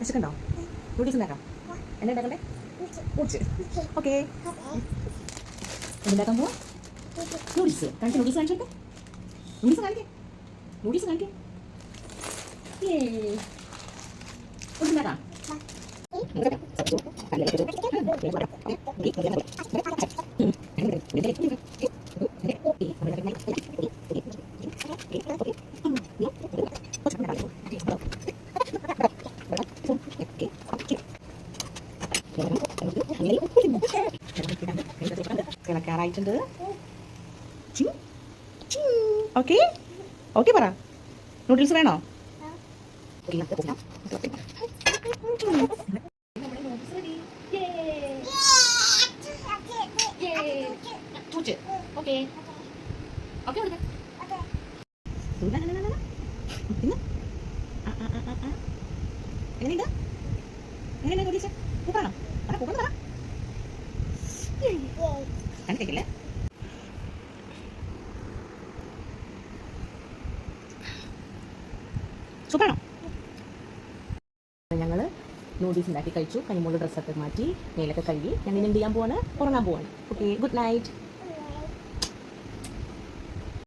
വിശക്കുണ്ടോ? Noodles ഉണ്ടാക്കാം. എന്നാ ഉണ്ടാക്കണ്ടേ? പൂച്ച്. ഓക്കെ. എന്തുണ്ടാക്കാൻ പോവാ? നൂഡിൽസ്. കാണിക്കേ, നൂഡിൽസ് കാണിച്ചോട്ടെ. നൂഡിൽസ് കാണിക്കേ. നൂഡിൽസ് കാണിക്കേ. ഉണ്ടാക്കാം. തിളക്കാറായിട്ടുണ്ട്. ഓക്കെ ഓക്കെ പറ. നൂഡിൽസ് വേണോ? എങ്ങനെയുണ്ട് നൂഡിൽസ്? കൂട്ടാണോ? കൂട്ടാണ് പറ. കണ്ടിട്ടില്ലേ? സൂപ്പറാണോ? ഞങ്ങൾ നൂഡിൽസ് ഉണ്ടാക്കി കഴിച്ചു. കൈമൂള് ഡ്രസ്സൊക്കെ മാറ്റി മേലൊക്കെ കഴുകി ഞങ്ങൾ എന്ത് ചെയ്യാൻ പോവാണ്? ഉറങ്ങാൻ പോവാണ്. Okay, good night.